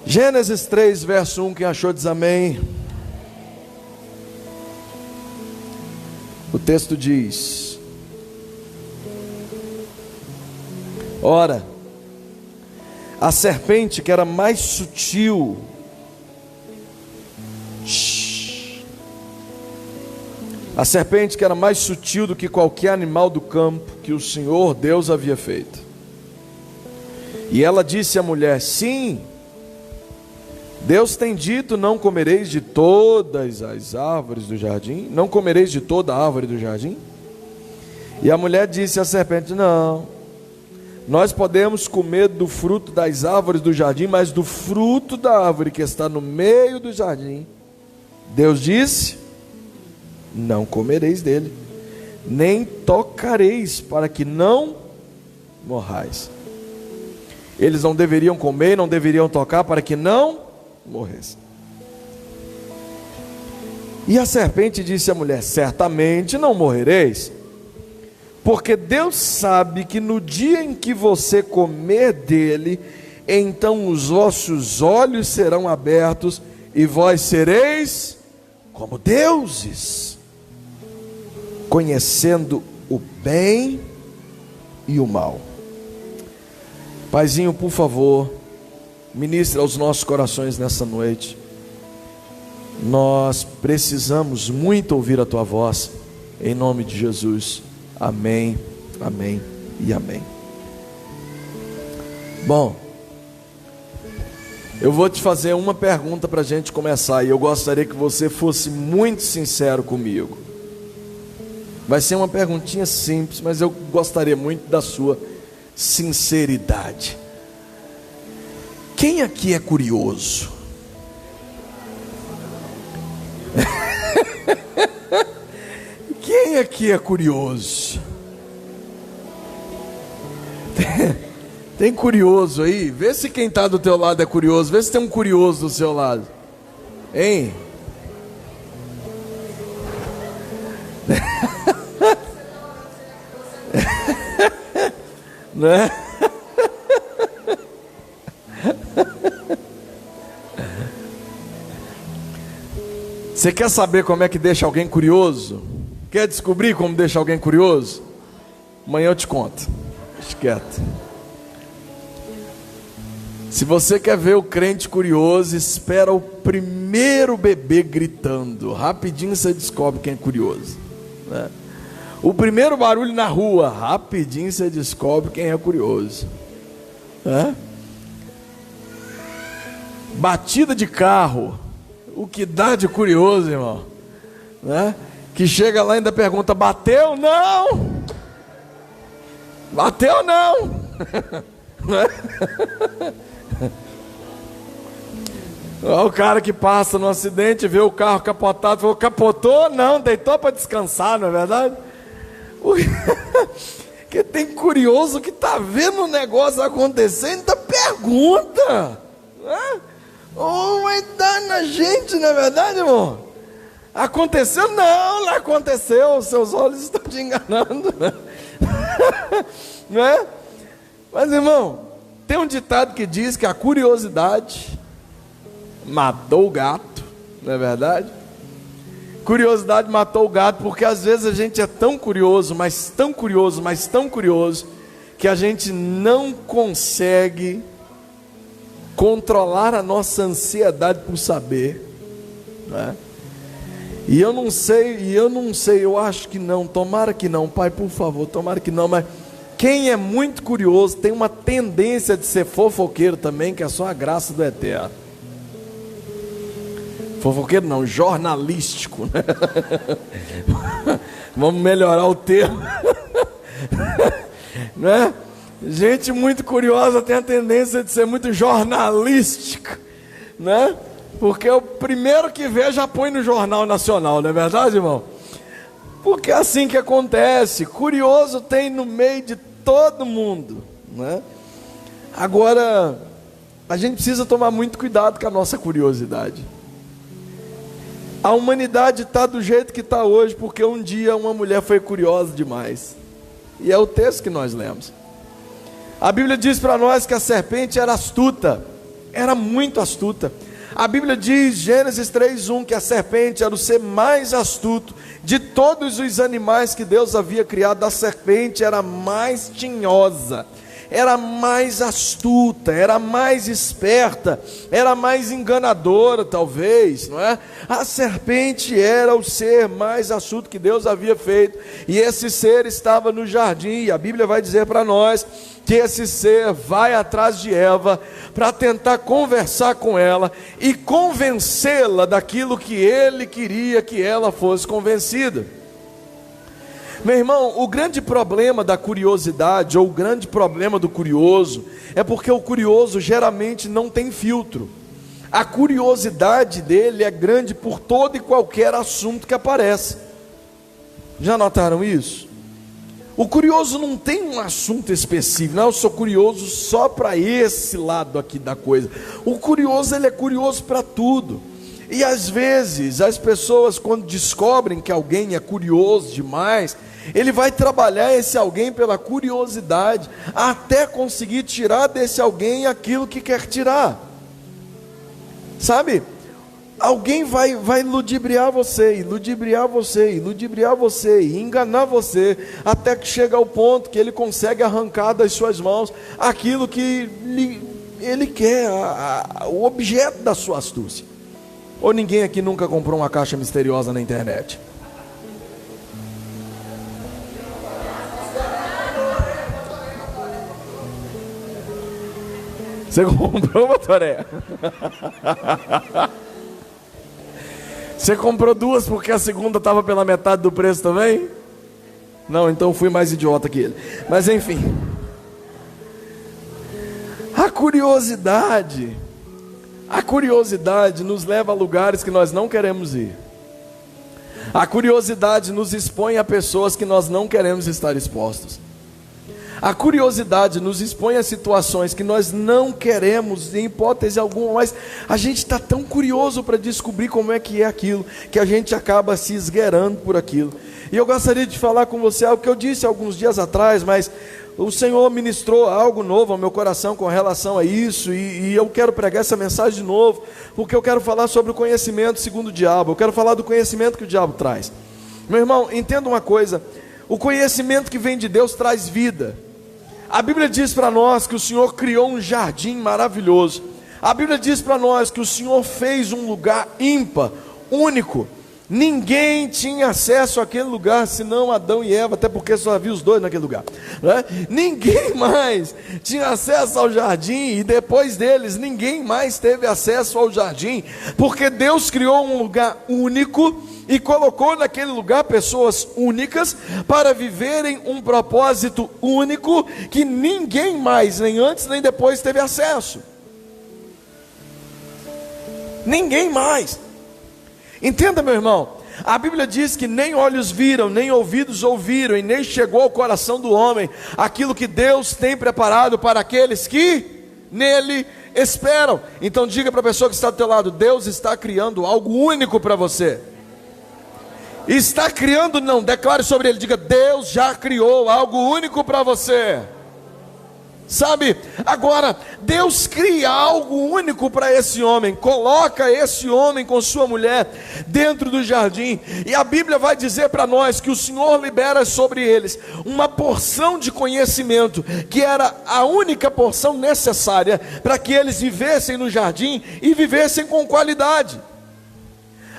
Gênesis 3, verso 1, quem achou diz amém. O texto diz: ora, a serpente que era mais sutil, a serpente que era mais sutil do que qualquer animal do campo que o Senhor Deus havia feito. E ela disse à mulher: sim, Deus tem dito, não comereis de todas as árvores do jardim? Não comereis de toda a árvore do jardim? E a mulher disse à serpente: não, nós podemos comer do fruto das árvores do jardim, mas do fruto da árvore que está no meio do jardim, Deus disse: não comereis dele, nem tocareis, para que não morrais. Eles não deveriam comer, não deveriam tocar, para que não morressem. E a serpente disse à mulher: certamente não morrereis, porque Deus sabe que no dia em que você comer dele, então os vossos olhos serão abertos, e vós sereis como deuses, conhecendo o bem e o mal. Paizinho, por favor, ministra aos nossos corações nessa noite. Nós precisamos muito ouvir a tua voz, em nome de Jesus. Amém, amém e amém. Bom, eu vou te fazer uma pergunta para a gente começar, e eu gostaria que você fosse muito sincero comigo. Vai ser uma perguntinha simples, mas eu gostaria muito da sua sinceridade. Quem aqui é curioso? Quem aqui é curioso? Tem curioso aí? Vê se quem está do teu lado é curioso. Vê se tem um curioso do seu lado. Hein? Né? Você quer saber como é que deixa alguém curioso? Quer descobrir como deixa alguém curioso? Amanhã eu te conto. Deixa quieto. Se você quer ver o crente curioso, espera o primeiro bebê gritando. Rapidinho você descobre quem é curioso, né? O primeiro barulho na rua, rapidinho você descobre quem é curioso, né? Batida de carro, o que dá de curioso, irmão, né? Que chega lá e ainda pergunta: bateu? Não! Bateu não! O cara que passa no acidente, vê o carro capotado, falou: capotou? Não, deitou para descansar, não é verdade? Que tem curioso que está vendo o negócio acontecendo, ainda pergunta, né? Oh, mas dá na gente, não é verdade, irmão? Aconteceu? Não, não aconteceu, seus olhos estão te enganando, né? Não é? Mas, irmão, tem um ditado que diz que a curiosidade matou o gato, não é verdade? Curiosidade matou o gato, porque às vezes a gente é tão curioso, mas tão curioso, mas tão curioso, que a gente não consegue controlar a nossa ansiedade por saber, né? E eu não sei, eu acho que não, tomara que não, Pai, por favor, tomara que não, mas quem é muito curioso tem uma tendência de ser fofoqueiro também, que é só a graça do eterno. Fofoqueiro não, jornalístico, né? Vamos melhorar o termo, né? Gente muito curiosa tem a tendência de ser muito jornalística, né? Porque o primeiro que vê já põe no Jornal Nacional, não é verdade, irmão? Porque é assim que acontece. Curioso tem no meio de todo mundo, né? Agora, a gente precisa tomar muito cuidado com a nossa curiosidade. A humanidade está do jeito que está hoje, porque um dia uma mulher foi curiosa demais. E é o texto que nós lemos. A Bíblia diz para nós que a serpente era astuta. era muito astuta. A Bíblia diz, Gênesis 3:1, que a serpente era o ser mais astuto de todos os animais que Deus havia criado. A serpente era mais tinhosa, era mais astuta, era mais esperta, era mais enganadora, talvez, não é? A serpente era o ser mais astuto que Deus havia feito, e esse ser estava no jardim, e a Bíblia vai dizer para nós que esse ser vai atrás de Eva para tentar conversar com ela e convencê-la daquilo que ele queria que ela fosse convencida. Meu irmão, o grande problema da curiosidade, ou o grande problema do curioso, é porque o curioso geralmente não tem filtro. A curiosidade dele é grande por todo e qualquer assunto que aparece. Já notaram isso? O curioso não tem um assunto específico. Não, eu sou curioso só para esse lado aqui da coisa. O curioso, ele é curioso para tudo. E às vezes, as pessoas, quando descobrem que alguém é curioso demais, ele vai trabalhar esse alguém pela curiosidade, até conseguir tirar desse alguém aquilo que quer tirar. Sabe? Alguém vai ludibriar você, e ludibriar você, e ludibriar você, e enganar você, até que chega ao ponto que ele consegue arrancar das suas mãos aquilo que ele quer, o objeto da sua astúcia. Ou ninguém aqui nunca comprou uma caixa misteriosa na internet? Você comprou, Batoré? Você comprou duas porque a segunda estava pela metade do preço também? Não, então fui mais idiota que ele. Mas enfim, a curiosidade nos leva a lugares que nós não queremos ir. A curiosidade nos expõe a pessoas que nós não queremos estar expostos. A curiosidade nos expõe a situações que nós não queremos, em hipótese alguma, mas a gente está tão curioso para descobrir como é que é aquilo, que a gente acaba se esgueirando por aquilo. E eu gostaria de falar com você algo que eu disse alguns dias atrás, mas o Senhor ministrou algo novo ao meu coração com relação a isso, e eu quero pregar essa mensagem de novo, porque eu quero falar sobre o conhecimento segundo o diabo. Eu quero falar do conhecimento que o diabo traz. Meu irmão, entenda uma coisa: o conhecimento que vem de Deus traz vida. A Bíblia diz para nós que o Senhor criou um jardim maravilhoso. A Bíblia diz para nós que o Senhor fez um lugar ímpar, único. Ninguém tinha acesso àquele lugar senão Adão e Eva, até porque só havia os dois naquele lugar, né? Ninguém mais tinha acesso ao jardim, e depois deles ninguém mais teve acesso ao jardim, porque Deus criou um lugar único e colocou naquele lugar pessoas únicas para viverem um propósito único que ninguém mais, nem antes nem depois, teve acesso. Ninguém mais. Entenda, meu irmão, a Bíblia diz que nem olhos viram, nem ouvidos ouviram, e nem chegou ao coração do homem aquilo que Deus tem preparado para aqueles que nele esperam. Então diga para a pessoa que está do teu lado: Deus está criando algo único para você. Está criando, não, declare sobre ele, diga: Deus já criou algo único para você. Sabe, agora Deus cria algo único para esse homem, coloca esse homem com sua mulher dentro do jardim, e a Bíblia vai dizer para nós que o Senhor libera sobre eles uma porção de conhecimento, que era a única porção necessária para que eles vivessem no jardim e vivessem com qualidade.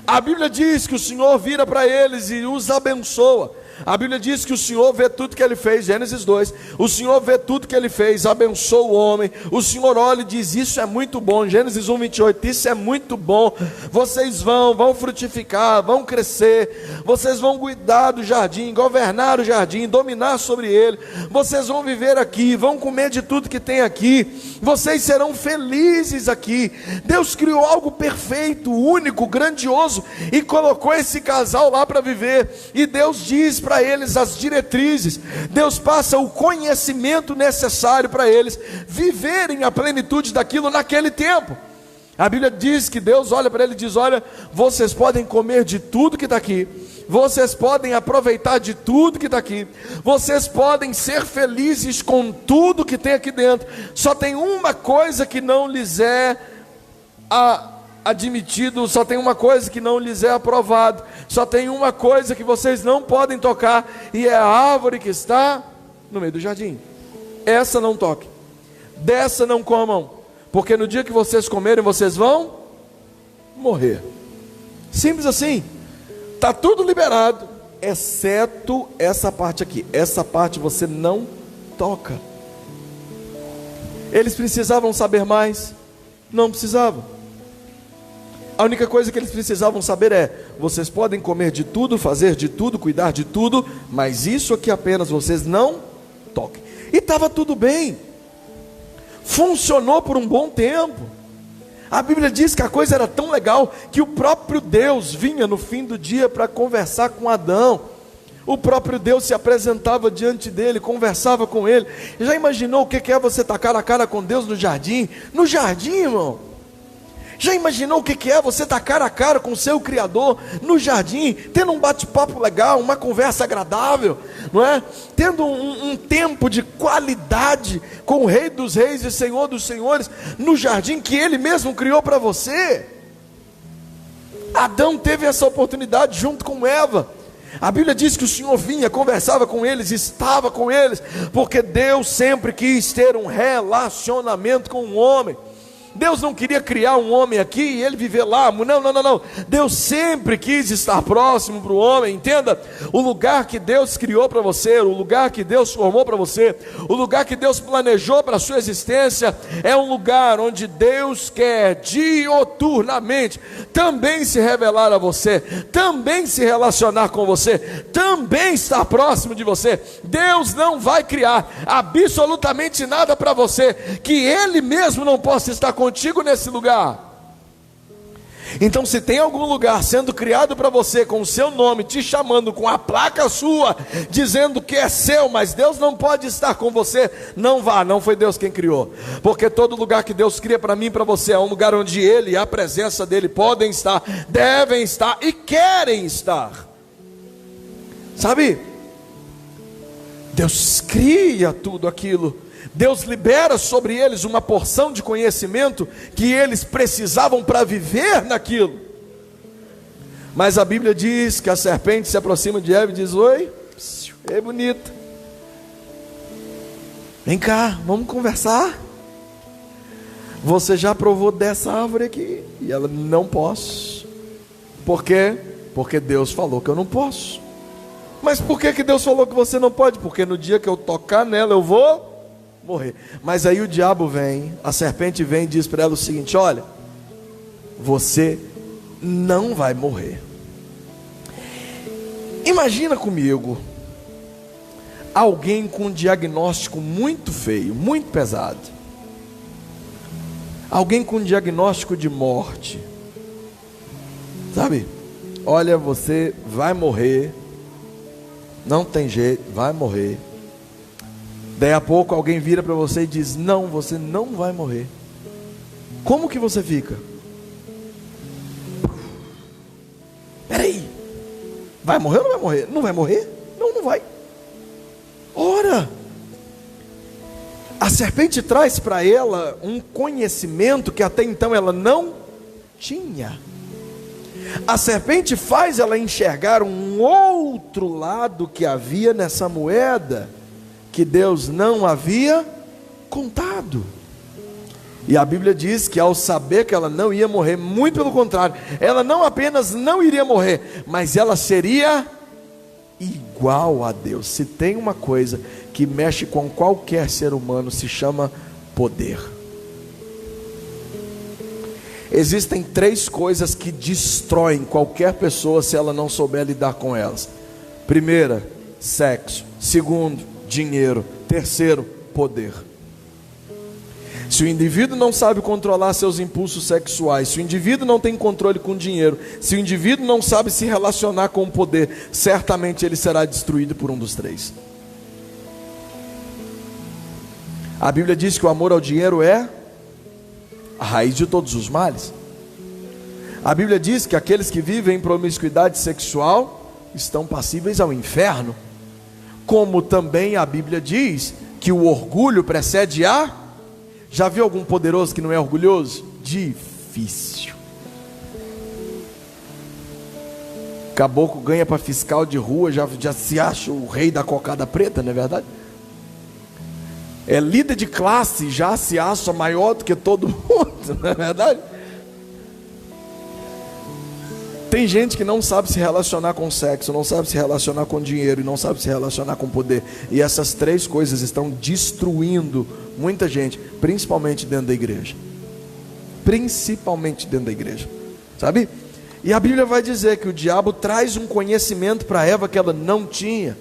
A Bíblia diz que o Senhor vira para eles e os abençoa. A Bíblia diz que o Senhor vê tudo que ele fez, Gênesis 2, o Senhor vê tudo que ele fez, abençoa o homem, o Senhor olha e diz: isso é muito bom, Gênesis 1:28, isso é muito bom, vocês vão frutificar, vão crescer, vocês vão cuidar do jardim, governar o jardim, dominar sobre ele, vocês vão viver aqui, vão comer de tudo que tem aqui, vocês serão felizes aqui. Deus criou algo perfeito, único, grandioso, e colocou esse casal lá para viver, e Deus diz para eles as diretrizes, Deus passa o conhecimento necessário para eles viverem a plenitude daquilo naquele tempo. A Bíblia diz que Deus olha para ele e diz: olha, vocês podem comer de tudo que está aqui, vocês podem aproveitar de tudo que está aqui, vocês podem ser felizes com tudo que tem aqui dentro, só tem uma coisa que não lhes é admitido, só tem uma coisa que não lhes é aprovado, só tem uma coisa que vocês não podem tocar, e é a árvore que está no meio do jardim. Essa não toquem, dessa não comam, porque no dia que vocês comerem, vocês vão morrer. Simples assim. Está tudo liberado, exceto essa parte aqui. Essa parte você não toca. Eles precisavam saber mais? Não precisavam. A única coisa que eles precisavam saber é: vocês podem comer de tudo, fazer de tudo, cuidar de tudo, mas isso aqui apenas vocês não toquem. E estava tudo bem. Funcionou por um bom tempo. A Bíblia diz que a coisa era tão legal que o próprio Deus vinha no fim do dia para conversar com Adão. O próprio Deus se apresentava diante dele, conversava com ele. Já imaginou o que é você estar cara a cara com Deus no jardim? No jardim, irmão. Já imaginou o que é você estar cara a cara com o seu Criador no jardim, tendo um bate-papo legal, uma conversa agradável, não é? Tendo um tempo de qualidade com o Rei dos Reis e Senhor dos Senhores, no jardim que Ele mesmo criou para você. Adão teve essa oportunidade junto com Eva. A Bíblia diz que o Senhor vinha, conversava com eles, estava com eles, porque Deus sempre quis ter um relacionamento com o homem. Deus não queria criar um homem aqui e ele viver lá. Não. Deus sempre quis estar próximo para o homem. Entenda, o lugar que Deus criou para você, o lugar que Deus formou para você, o lugar que Deus planejou para a sua existência, é um lugar onde Deus quer dioturnamente também se revelar a você, também se relacionar com você, também estar próximo de você. Deus não vai criar absolutamente nada para você que Ele mesmo não possa estar contigo nesse lugar. Então, se tem algum lugar sendo criado para você, com o seu nome, te chamando, com a placa sua, dizendo que é seu, mas Deus não pode estar com você, não vá, não foi Deus quem criou. Porque todo lugar que Deus cria para mim e para você é um lugar onde Ele e a presença dEle podem estar, devem estar e querem estar. Sabe? Deus cria tudo aquilo. Deus libera sobre eles uma porção de conhecimento que eles precisavam para viver naquilo. Mas a Bíblia diz que a serpente se aproxima de Eva e diz: oi, é bonita, vem cá, vamos conversar. Você já provou dessa árvore aqui? E ela: não posso. Por quê? Porque Deus falou que eu não posso. Mas por que Deus falou que você não pode? Porque no dia que eu tocar nela eu vou morrer. Mas aí o diabo vem, a serpente vem e diz para ela o seguinte: olha, você não vai morrer. Imagina comigo alguém com um diagnóstico muito feio, muito pesado, alguém com um diagnóstico de morte, sabe? Olha, você vai morrer, não tem jeito, vai morrer. Daí a pouco alguém vira para você e diz: não, você não vai morrer. Como que você fica? Peraí, vai morrer ou não vai morrer? Não vai morrer? Não, não vai. Ora, a serpente traz para ela um conhecimento que até então ela não tinha. A serpente faz ela enxergar um outro lado que havia nessa moeda, que Deus não havia contado. E a Bíblia diz que ao saber que ela não ia morrer, muito pelo contrário, ela não apenas não iria morrer, mas ela seria igual a Deus. Se tem uma coisa que mexe com qualquer ser humano, se chama poder. Existem 3 coisas que destroem qualquer pessoa se ela não souber lidar com elas. Primeira, sexo. Segundo, dinheiro. Terceiro, poder. Se o indivíduo não sabe controlar seus impulsos sexuais, se o indivíduo não tem controle com o dinheiro, se o indivíduo não sabe se relacionar com o poder, certamente ele será destruído por um dos 3. A Bíblia diz que o amor ao dinheiro é a raiz de todos os males. A Bíblia diz que aqueles que vivem em promiscuidade sexual estão passíveis ao inferno. Como também a Bíblia diz que o orgulho precede a... Já viu algum poderoso que não é orgulhoso? Difícil. Caboclo ganha para fiscal de rua, já se acha o rei da cocada preta, não é verdade? É líder de classe, já se acha maior do que todo mundo, não é verdade? Tem gente que não sabe se relacionar com sexo, não sabe se relacionar com dinheiro e não sabe se relacionar com poder. E essas três coisas estão destruindo muita gente, principalmente dentro da igreja. Principalmente dentro da igreja, sabe? E a Bíblia vai dizer que o diabo traz um conhecimento para Eva que ela não tinha.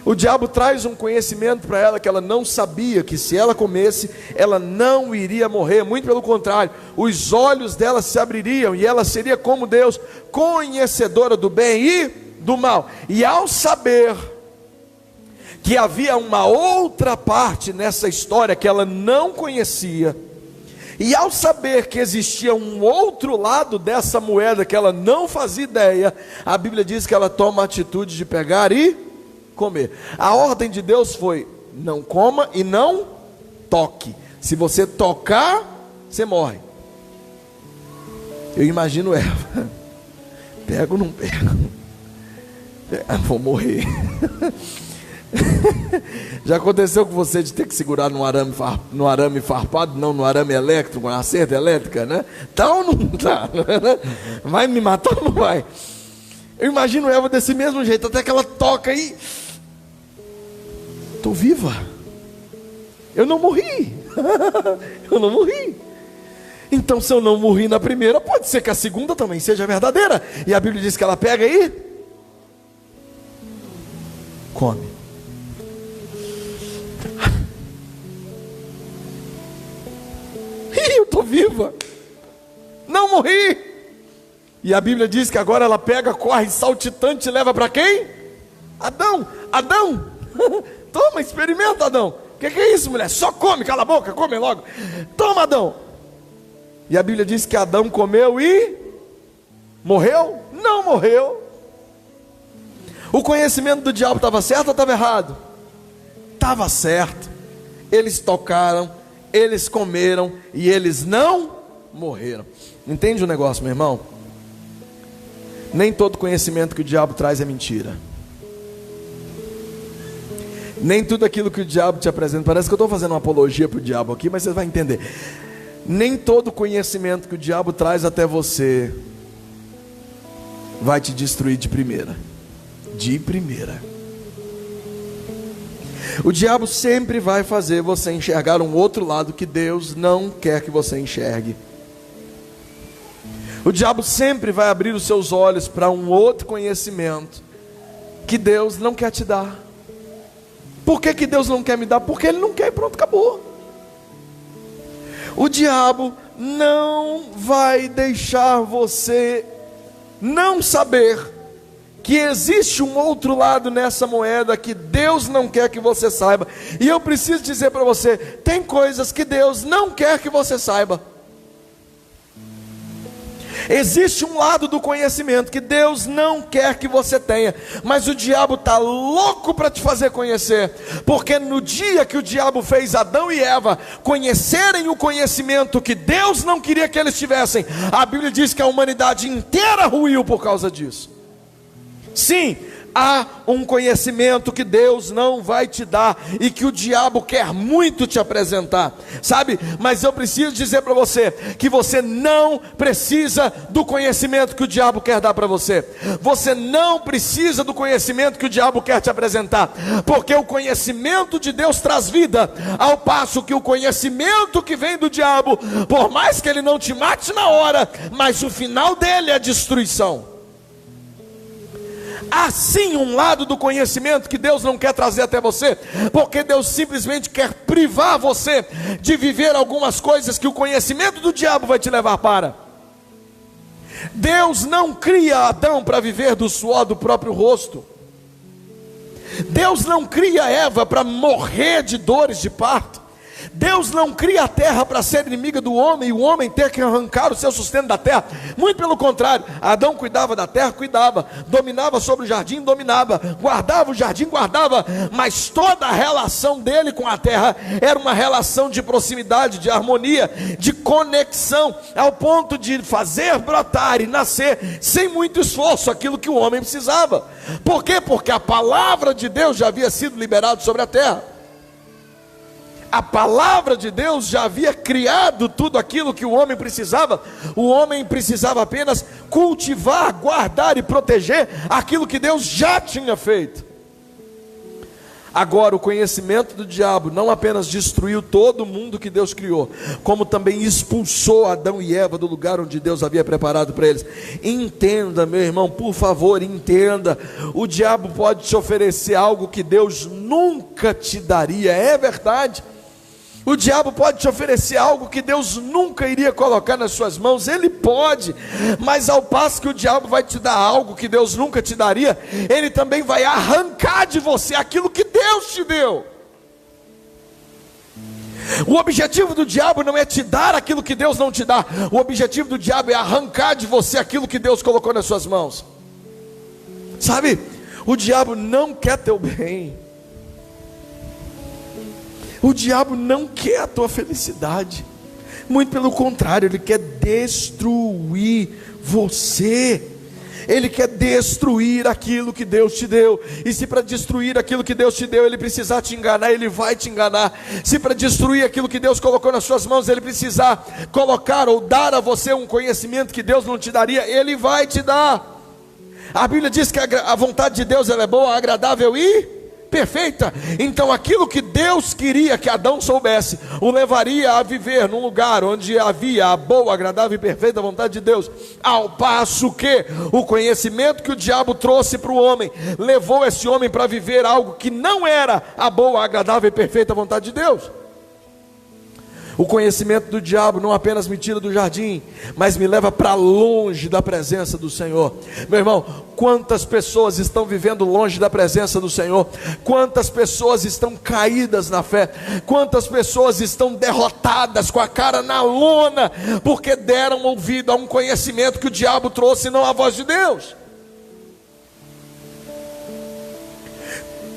O diabo traz um conhecimento para ela que ela não sabia, que se ela comesse, ela não iria morrer. Muito pelo contrário, os olhos dela se abririam e ela seria como Deus, conhecedora do bem e do mal. E ao saber que havia uma outra parte nessa história que ela não conhecia, e ao saber que existia um outro lado dessa moeda que ela não fazia ideia, a Bíblia diz que ela toma a atitude de pegar e comer. A ordem de Deus foi: não coma e não toque. Se você tocar, você morre. Eu imagino Eva: pego ou não pego? Vou morrer. Já aconteceu com você de ter que segurar no arame farpado, não no arame elétrico, com a cerda elétrica, né? Tá ou não tá? Vai me matar ou não vai? Eu imagino Eva desse mesmo jeito, até que ela toca aí. Estou viva. Eu não morri. Eu não morri. Então, se eu não morri na primeira, pode ser que a segunda também seja verdadeira. E a Bíblia diz que ela pega e come. Eu estou viva. Não morri. E a Bíblia diz que agora ela pega, corre saltitante e leva para quem? Adão. Adão. Toma, experimenta, Adão. O que é isso, mulher? Só come, cala a boca, come logo. Toma, Adão. E a Bíblia diz que Adão comeu e morreu? Não morreu. O conhecimento do diabo estava certo ou estava errado? Estava certo. Eles tocaram, eles comeram e eles não morreram. Entende o negócio, meu irmão? Nem todo conhecimento que o diabo traz é mentira. Nem tudo aquilo que o diabo te apresenta. Parece que eu estou fazendo uma apologia para o diabo aqui, mas você vai entender. Nem todo conhecimento que o diabo traz até você vai te destruir de primeira. De primeira. O diabo sempre vai fazer você enxergar um outro lado que Deus não quer que você enxergue. O diabo sempre vai abrir os seus olhos para um outro conhecimento que Deus não quer te dar. Por que Deus não quer me dar? Porque Ele não quer e pronto, acabou. O diabo não vai deixar você não saber que existe um outro lado nessa moeda que Deus não quer que você saiba. E eu preciso dizer para você, tem coisas que Deus não quer que você saiba. Existe um lado do conhecimento que Deus não quer que você tenha, mas o diabo está louco para te fazer conhecer, porque no dia que o diabo fez Adão e Eva conhecerem o conhecimento que Deus não queria que eles tivessem, a Bíblia diz que a humanidade inteira ruiu por causa disso. Sim, há um conhecimento que Deus não vai te dar e que o diabo quer muito te apresentar, sabe? Mas eu preciso dizer para você que você não precisa do conhecimento que o diabo quer dar para você. Você não precisa do conhecimento que o diabo quer te apresentar, porque o conhecimento de Deus traz vida, ao passo que o conhecimento que vem do diabo, por mais que ele não te mate na hora, mas o final dele é destruição. Há sim um lado do conhecimento que Deus não quer trazer até você, porque Deus simplesmente quer privar você de viver algumas coisas que o conhecimento do diabo vai te levar para. Deus não cria Adão para viver do suor do próprio rosto. Deus não cria Eva para morrer de dores de parto. Deus não cria a terra para ser inimiga do homem e o homem ter que arrancar o seu sustento da terra. Muito pelo contrário, Adão cuidava da terra, cuidava, dominava sobre o jardim, dominava, guardava o jardim, guardava, mas toda a relação dele com a terra era uma relação de proximidade, de harmonia, de conexão, ao ponto de fazer brotar e nascer sem muito esforço aquilo que o homem precisava. Por quê? Porque a palavra de Deus já havia sido liberada sobre a terra. A palavra de Deus já havia criado tudo aquilo que o homem precisava. O homem precisava apenas cultivar, guardar e proteger aquilo que Deus já tinha feito. Agora, o conhecimento do diabo não apenas destruiu todo mundo que Deus criou, como também expulsou Adão e Eva do lugar onde Deus havia preparado para eles. Entenda, meu irmão, por favor, entenda. O diabo pode te oferecer algo que Deus nunca te daria, é verdade. O diabo pode te oferecer algo que Deus nunca iria colocar nas suas mãos. Ele pode, mas ao passo que o diabo vai te dar algo que Deus nunca te daria, ele também vai arrancar de você aquilo que Deus te deu. O objetivo do diabo não é te dar aquilo que Deus não te dá. O objetivo do diabo é arrancar de você aquilo que Deus colocou nas suas mãos. Sabe, o diabo não quer teu bem. O diabo não quer a tua felicidade. Muito pelo contrário, ele quer destruir você. Ele quer destruir aquilo que Deus te deu. E se para destruir aquilo que Deus te deu ele precisar te enganar, ele vai te enganar. Se para destruir aquilo que Deus colocou nas suas mãos ele precisar colocar ou dar a você um conhecimento que Deus não te daria, ele vai te dar. A Bíblia diz que a vontade de Deus ela é boa, agradável e perfeita. Então aquilo que Deus queria que Adão soubesse, o levaria a viver num lugar onde havia a boa, agradável e perfeita vontade de Deus. Ao passo que o conhecimento que o diabo trouxe para o homem, levou esse homem para viver algo que não era a boa, agradável e perfeita vontade de Deus. O conhecimento do diabo não apenas me tira do jardim, mas me leva para longe da presença do Senhor. Meu irmão, quantas pessoas estão vivendo longe da presença do Senhor? Quantas pessoas estão caídas na fé? Quantas pessoas estão derrotadas, com a cara na lona, porque deram ouvido a um conhecimento que o diabo trouxe e não a voz de Deus?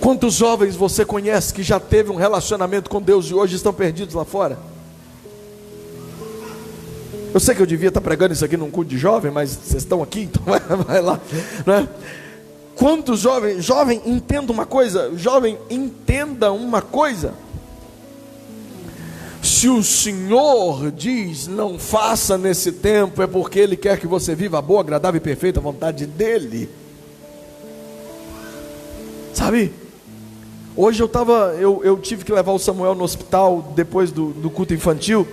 Quantos jovens você conhece que já teve um relacionamento com Deus e hoje estão perdidos lá fora? Eu sei que eu devia estar pregando isso aqui num culto de jovem, mas vocês estão aqui, então vai lá, né? Quantos jovens, jovem, entenda uma coisa, jovem, entenda uma coisa. Se o Senhor diz, não faça nesse tempo, é porque Ele quer que você viva a boa, agradável e perfeita vontade dEle. Sabe? Hoje eu tive que levar o Samuel no hospital, depois do culto infantil.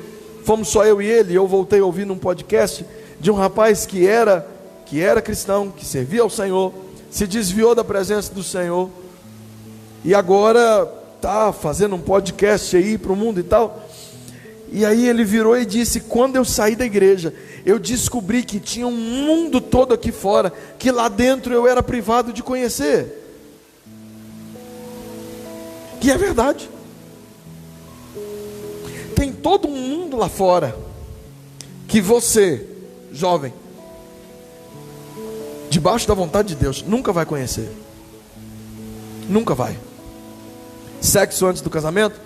Fomos só eu e ele, e eu voltei a ouvir num podcast de um rapaz que era cristão, que servia ao Senhor, se desviou da presença do Senhor, e agora está fazendo um podcast aí para o mundo e tal. E aí ele virou e disse: quando eu saí da igreja, eu descobri que tinha um mundo todo aqui fora, que lá dentro eu era privado de conhecer. E é verdade. Tem todo um mundo lá fora que você, jovem, debaixo da vontade de Deus, nunca vai conhecer. Nunca vai. Sexo antes do casamento,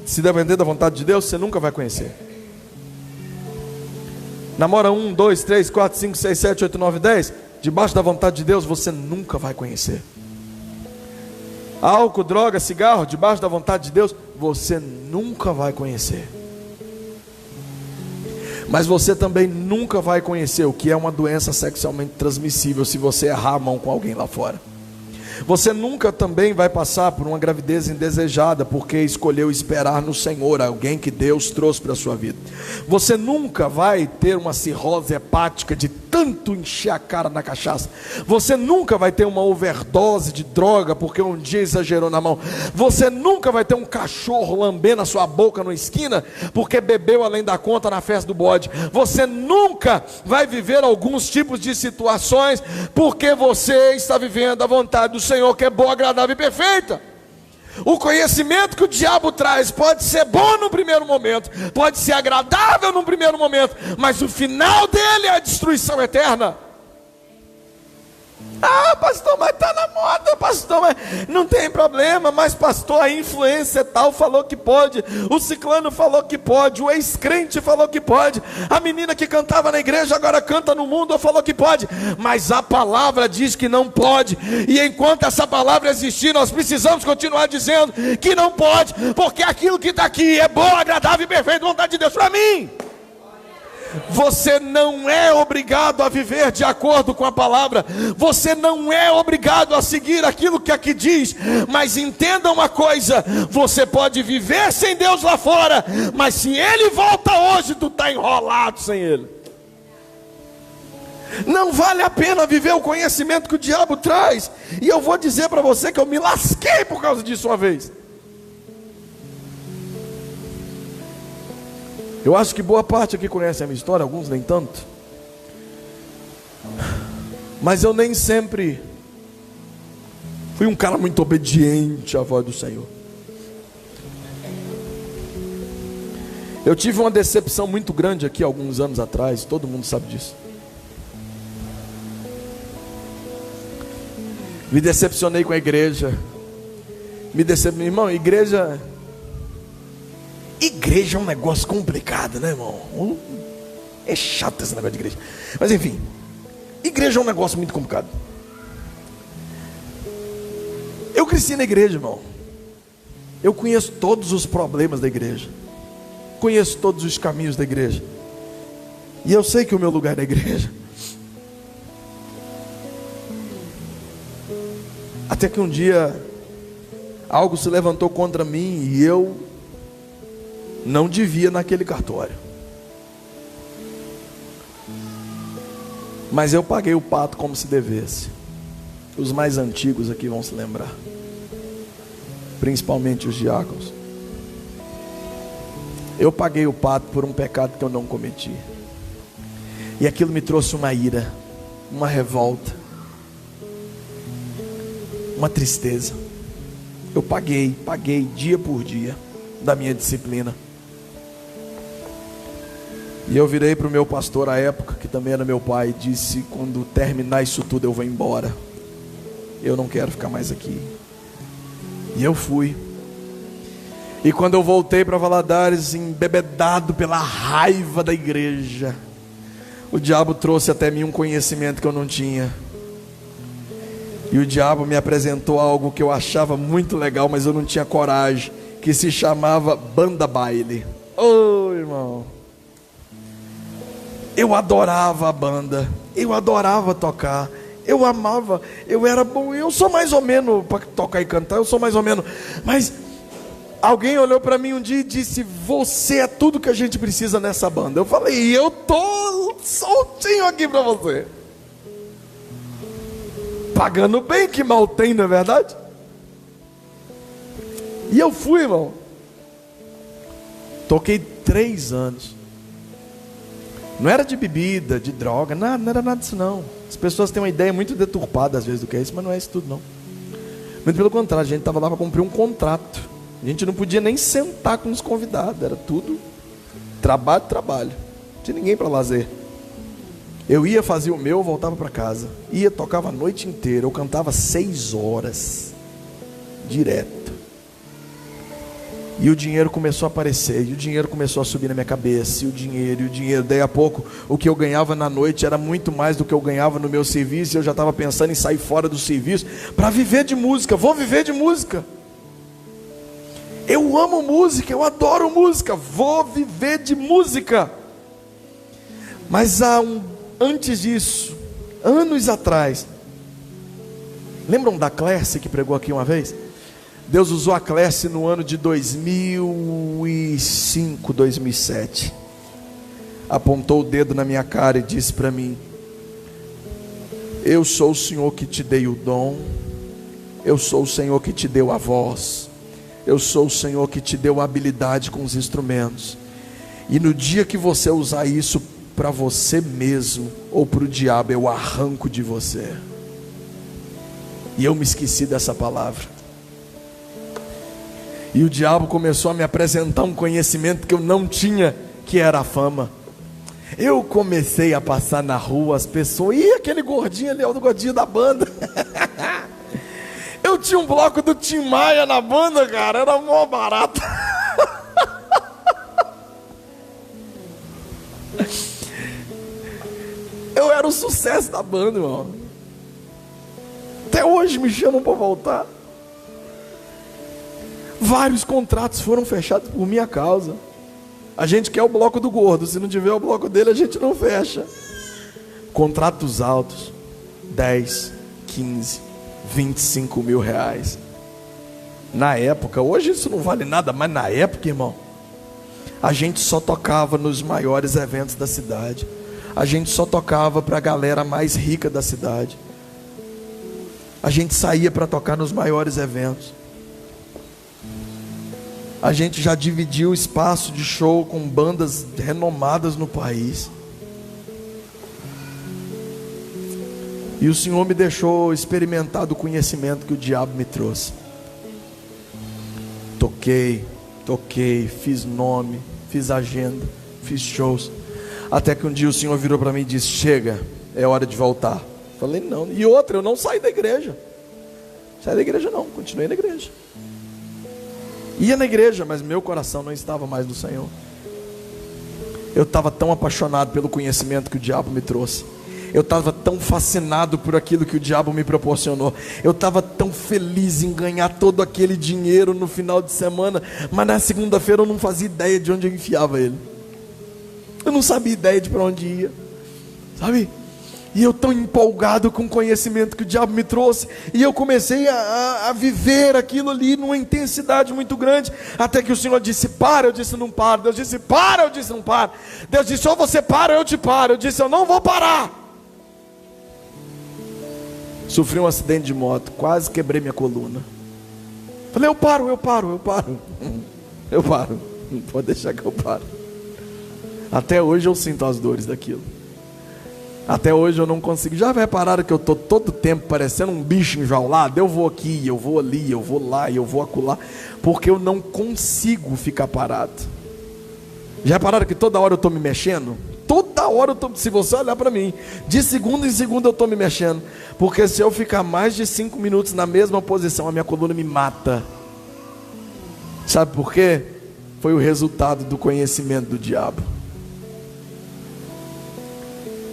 se depender da vontade de Deus, você nunca vai conhecer. Namora 1, 2, 3, 4, 5, 6, 7, 8, 9, 10. Debaixo da vontade de Deus, você nunca vai conhecer. Álcool, droga, cigarro, debaixo da vontade de Deus, você nunca vai conhecer. Mas você também nunca vai conhecer o que é uma doença sexualmente transmissível se você errar a mão com alguém lá fora. Você nunca também vai passar por uma gravidez indesejada porque escolheu esperar no Senhor, alguém que Deus trouxe para a sua vida. Você nunca vai ter uma cirrose hepática de tanto encher a cara na cachaça. Você nunca vai ter uma overdose de droga porque um dia exagerou na mão. Você nunca vai ter um cachorro lambendo a sua boca na esquina porque bebeu além da conta na festa do bode. Você nunca vai viver alguns tipos de situações porque você está vivendo a vontade do Senhor, que é boa, agradável e perfeita. O conhecimento que o diabo traz pode ser bom no primeiro momento, pode ser agradável no primeiro momento, mas o final dele é a destruição eterna. Ah, pastor, mas está na moda, pastor, mas não tem problema, mas pastor, a influência tal falou que pode, o ciclano falou que pode, o ex-crente falou que pode, a menina que cantava na igreja agora canta no mundo, falou que pode, mas a palavra diz que não pode, e enquanto essa palavra existir, nós precisamos continuar dizendo que não pode, porque aquilo que está aqui é bom, agradável e perfeito, vontade de Deus para mim. Você não é obrigado a viver de acordo com a palavra, você não é obrigado a seguir aquilo que aqui diz, mas entenda uma coisa: você pode viver sem Deus lá fora, mas se Ele volta hoje, tu está enrolado sem Ele. Não vale a pena viver o conhecimento que o diabo traz, e eu vou dizer para você que eu me lasquei por causa disso uma vez. Eu acho que boa parte aqui conhece a minha história, alguns nem tanto. Mas eu nem sempre fui um cara muito obediente à voz do Senhor. Eu tive uma decepção muito grande aqui alguns anos atrás, todo mundo sabe disso. Me decepcionei com a igreja. Irmão, igreja é um negócio complicado, né, irmão? É chato esse negócio de igreja. Mas enfim, igreja é um negócio muito complicado. Eu cresci na igreja, irmão. Eu conheço todos os problemas da igreja, conheço todos os caminhos da igreja, e eu sei que o meu lugar é na igreja. Até que um dia algo se levantou contra mim e eu não devia naquele cartório, mas eu paguei o pato como se devesse. Os mais antigos aqui vão se lembrar, principalmente os diáconos. Eu paguei o pato por um pecado que eu não cometi, e aquilo me trouxe uma ira, uma revolta, uma tristeza. Eu paguei dia por dia da minha disciplina. E eu virei para o meu pastor à época, que também era meu pai, e disse: quando terminar isso tudo eu vou embora, eu não quero ficar mais aqui. E eu fui. E quando eu voltei para Valadares, embebedado pela raiva da igreja, o diabo trouxe até mim um conhecimento que eu não tinha. E o diabo me apresentou algo que eu achava muito legal, mas eu não tinha coragem, que se chamava banda baile. Oh, irmão, eu adorava a banda, eu adorava tocar, eu amava, eu era bom, eu sou mais ou menos para tocar e cantar, eu sou mais ou menos, mas alguém olhou para mim um dia e disse: você é tudo que a gente precisa nessa banda. Eu falei: eu tô soltinho aqui para você, pagando bem, que mal tem, não é verdade? E eu fui, irmão, toquei 3 anos. Não era de bebida, de droga, não era nada disso não. As pessoas têm uma ideia muito deturpada às vezes do que é isso, mas não é isso tudo não. Muito pelo contrário, a gente estava lá para cumprir um contrato. A gente não podia nem sentar com os convidados, era tudo trabalho. Não tinha ninguém para lazer. Eu ia fazer o meu, voltava para casa, tocava a noite inteira, eu cantava 6 horas direto. E o dinheiro começou a aparecer, e o dinheiro começou a subir na minha cabeça, e o dinheiro, daí a pouco, o que eu ganhava na noite era muito mais do que eu ganhava no meu serviço, e eu já estava pensando em sair fora do serviço, para viver de música. Vou viver de música, eu amo música, eu adoro música, vou viver de música. Mas antes disso, anos atrás, lembram da Clécia que pregou aqui uma vez? Deus usou a Clécia no ano de 2005, 2007. Apontou o dedo na minha cara e disse para mim: eu sou o Senhor que te dei o dom, eu sou o Senhor que te deu a voz, eu sou o Senhor que te deu a habilidade com os instrumentos, e no dia que você usar isso para você mesmo ou para o diabo, eu arranco de você. E eu me esqueci dessa palavra. E o diabo começou a me apresentar um conhecimento que eu não tinha, que era a fama. Eu comecei a passar na rua, as pessoas, e aquele gordinho ali, o gordinho da banda. Eu tinha um bloco do Tim Maia na banda, cara, era mó barato. Eu era o sucesso da banda, irmão. Até hoje me chamam para voltar. Vários contratos foram fechados por minha causa. A gente quer o bloco do gordo, se não tiver o bloco dele a gente não fecha. Contratos altos, 10, 15, 25 mil reais. Na época, hoje isso não vale nada, mas na época, irmão, a gente só tocava nos maiores eventos da cidade. A gente só tocava para a galera mais rica da cidade. A gente saía para tocar nos maiores eventos. A gente já dividiu o espaço de show com bandas renomadas no país. E o Senhor me deixou experimentar do conhecimento que o diabo me trouxe. Toquei, fiz nome, fiz agenda, fiz shows. Até que um dia o Senhor virou para mim e disse: chega, é hora de voltar. Falei, não. E outra, eu não saí da igreja. Saí da igreja não, continuei na igreja. Ia na igreja, mas meu coração não estava mais no Senhor. Eu estava tão apaixonado pelo conhecimento que o diabo me trouxe. Eu estava tão fascinado por aquilo que o diabo me proporcionou. Eu estava tão feliz em ganhar todo aquele dinheiro no final de semana. Mas na segunda-feira eu não fazia ideia de onde eu enfiava ele. Eu não sabia ideia de para onde ia, sabe? E eu tão empolgado com o conhecimento que o diabo me trouxe. E eu comecei a viver aquilo ali numa intensidade muito grande. Até que o Senhor disse: para, eu disse: não para. Deus disse: para, eu disse: não para. Deus disse: ou você para ou eu te paro. Eu disse: eu não vou parar. Sofri um acidente de moto, quase quebrei minha coluna. Falei: eu paro. Eu paro, pode deixar que eu paro. Até hoje eu sinto as dores daquilo. Até hoje eu não consigo. Já repararam que eu estou todo tempo parecendo um bicho enjaulado? Eu vou aqui, eu vou ali, eu vou lá, eu vou acolá, porque eu não consigo ficar parado. Já repararam que toda hora eu estou me mexendo? Toda hora eu estou, se você olhar para mim, de segunda em segunda eu estou me mexendo. Porque se eu ficar mais de 5 minutos na mesma posição, a minha coluna me mata. Sabe por quê? Foi o resultado do conhecimento do diabo.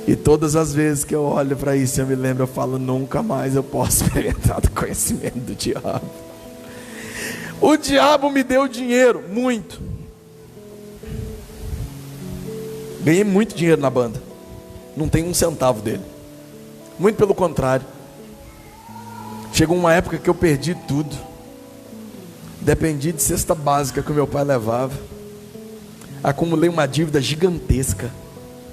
E todas as vezes que eu olho para isso, eu me lembro, eu falo: nunca mais eu posso experimentar do conhecimento do diabo. O diabo me deu dinheiro, muito. Ganhei muito dinheiro na banda. Não tenho um centavo dele. Muito pelo contrário. Chegou uma época que eu perdi tudo. Dependi de cesta básica que o meu pai levava. Acumulei uma dívida gigantesca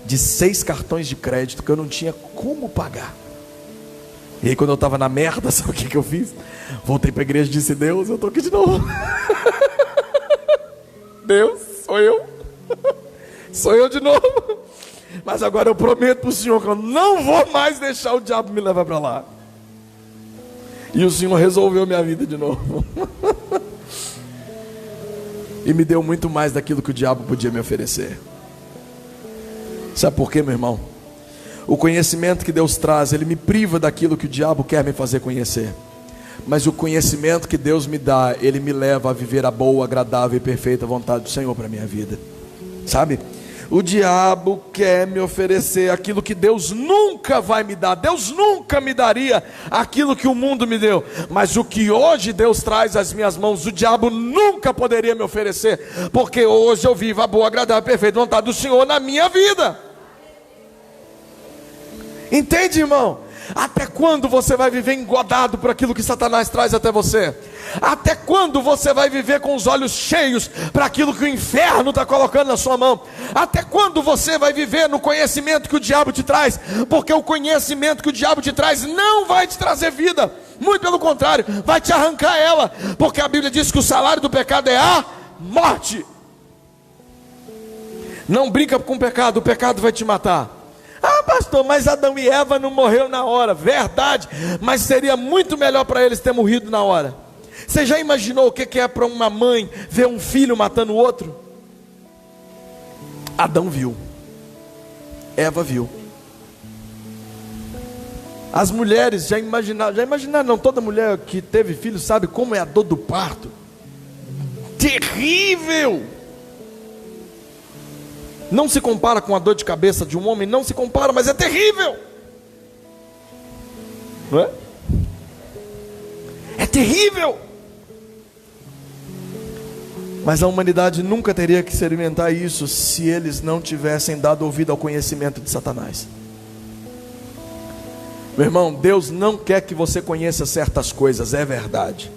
de 6 cartões de crédito que eu não tinha como pagar. E aí quando eu estava na merda, sabe o que eu fiz? Voltei para a igreja e disse: Deus, eu estou aqui de novo. Deus, sou eu. Sou eu de novo. Mas agora eu prometo para o Senhor que eu não vou mais deixar o diabo me levar para lá. E o Senhor resolveu minha vida de novo. E me deu muito mais daquilo que o diabo podia me oferecer. Sabe por quê, meu irmão? O conhecimento que Deus traz, ele me priva daquilo que o diabo quer me fazer conhecer. Mas o conhecimento que Deus me dá, ele me leva a viver a boa, agradável e perfeita vontade do Senhor para a minha vida. Sabe? O diabo quer me oferecer aquilo que Deus nunca vai me dar. Deus nunca me daria aquilo que o mundo me deu. Mas o que hoje Deus traz às minhas mãos, o diabo nunca poderia me oferecer. Porque hoje eu vivo a boa, agradável e perfeita vontade do Senhor na minha vida. Entende, irmão? Até quando você vai viver engodado por aquilo que Satanás traz até você? Até quando você vai viver com os olhos cheios para aquilo que o inferno está colocando na sua mão? Até quando você vai viver no conhecimento que o diabo te traz? Porque o conhecimento que o diabo te traz não vai te trazer vida. Muito pelo contrário, vai te arrancar ela. Porque a Bíblia diz que o salário do pecado é a morte. Não brinca com o pecado vai te matar. Ah, pastor, mas Adão e Eva não morreram na hora. Verdade, mas seria muito melhor para eles ter morrido na hora. Você já imaginou o que é para uma mãe ver um filho matando o outro? Adão viu, Eva viu. As mulheres já imaginaram, não, toda mulher que teve filho sabe como é a dor do parto. Terrível! Não se compara com a dor de cabeça de um homem, não se compara, mas é terrível. Não é? É terrível. Mas a humanidade nunca teria que experimentar isso se eles não tivessem dado ouvido ao conhecimento de Satanás. Meu irmão, Deus não quer que você conheça certas coisas, é verdade.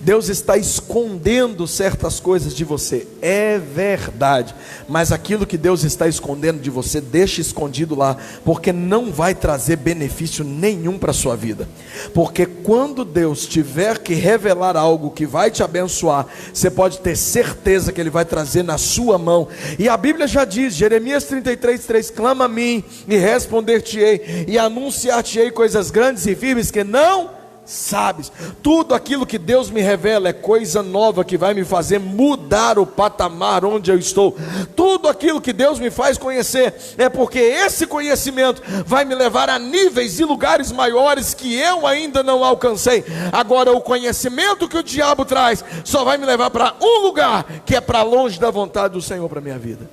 Deus está escondendo certas coisas de você, é verdade. Mas aquilo que Deus está escondendo de você, deixa escondido lá, porque não vai trazer benefício nenhum para a sua vida. Porque quando Deus tiver que revelar algo que vai te abençoar, você pode ter certeza que Ele vai trazer na sua mão. E a Bíblia já diz, Jeremias 33:3, clama a mim e responder-te-ei, e anunciar-te-ei coisas grandes e firmes que não sabes. Tudo aquilo que Deus me revela é coisa nova que vai me fazer mudar o patamar onde eu estou. Tudo aquilo que Deus me faz conhecer é porque esse conhecimento vai me levar a níveis e lugares maiores que eu ainda não alcancei. Agora, o conhecimento que o diabo traz só vai me levar para um lugar que é para longe da vontade do Senhor para a minha vida.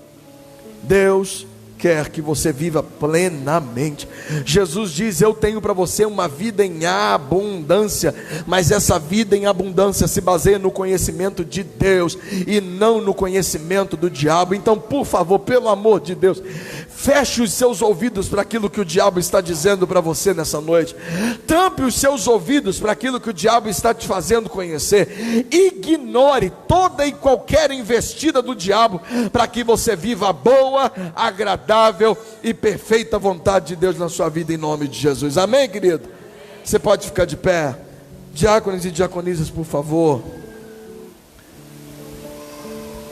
Deus quer que você viva plenamente. Jesus diz, eu tenho para você uma vida em abundância, mas essa vida em abundância se baseia no conhecimento de Deus, e não no conhecimento do diabo. Então, por favor, pelo amor de Deus, feche os seus ouvidos para aquilo que o diabo está dizendo para você nessa noite. Tampe os seus ouvidos para aquilo que o diabo está te fazendo conhecer. Ignore toda e qualquer investida do diabo, para que você viva a boa, agradável e perfeita vontade de Deus na sua vida, em nome de Jesus. Amém, querido? Você pode ficar de pé. Diáconos e diaconisas, por favor.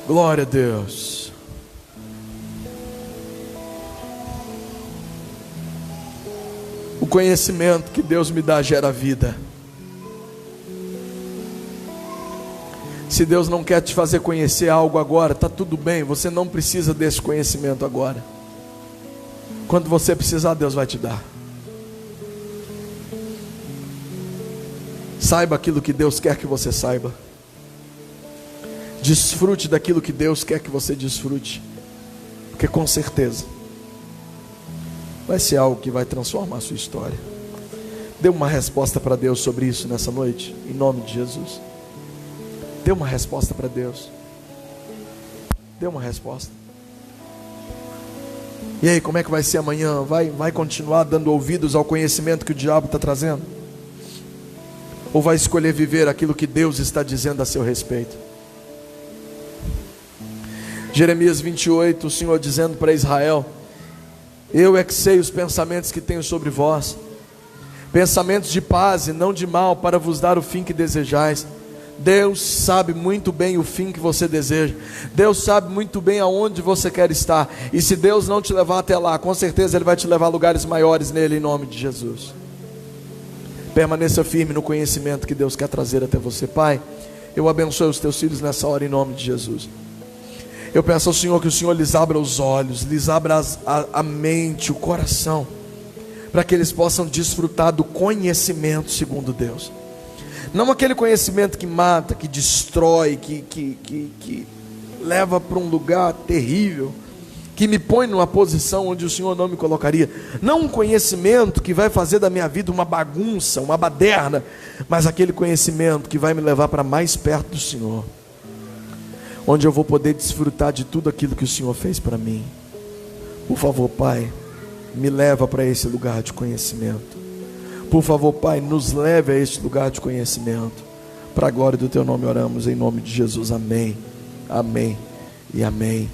Glória a Deus. O conhecimento que Deus me dá gera vida. Se Deus não quer te fazer conhecer algo agora, está tudo bem, você não precisa desse conhecimento agora. Quando você precisar, Deus vai te dar. Saiba aquilo que Deus quer que você saiba. Desfrute daquilo que Deus quer que você desfrute, porque com certeza vai ser algo que vai transformar a sua história. Dê uma resposta para Deus sobre isso nessa noite, em nome de Jesus. Dê uma resposta para Deus. Dê uma resposta. E aí, como é que vai ser amanhã? Vai continuar dando ouvidos ao conhecimento que o diabo está trazendo? Ou vai escolher viver aquilo que Deus está dizendo a seu respeito? Jeremias 28, o Senhor dizendo para Israel: eu é que sei os pensamentos que tenho sobre vós, pensamentos de paz e não de mal, para vos dar o fim que desejais. Deus sabe muito bem o fim que você deseja. Deus sabe muito bem aonde você quer estar. E se Deus não te levar até lá, com certeza Ele vai te levar a lugares maiores nele, em nome de Jesus. Permaneça firme no conhecimento que Deus quer trazer até você. Pai, eu abençoo os teus filhos nessa hora, em nome de Jesus. Eu peço ao Senhor que o Senhor lhes abra os olhos, lhes abra a mente, o coração, para que eles possam desfrutar do conhecimento segundo Deus. Não aquele conhecimento que mata, que destrói, que leva para um lugar terrível, que me põe numa posição onde o Senhor não me colocaria. Não um conhecimento que vai fazer da minha vida uma bagunça, uma baderna, mas aquele conhecimento que vai me levar para mais perto do Senhor, onde eu vou poder desfrutar de tudo aquilo que o Senhor fez para mim. Por favor, Pai, me leva para esse lugar de conhecimento. Por favor, Pai, nos leve a este lugar de conhecimento. Para a glória do Teu nome oramos, em nome de Jesus. Amém, amém e amém.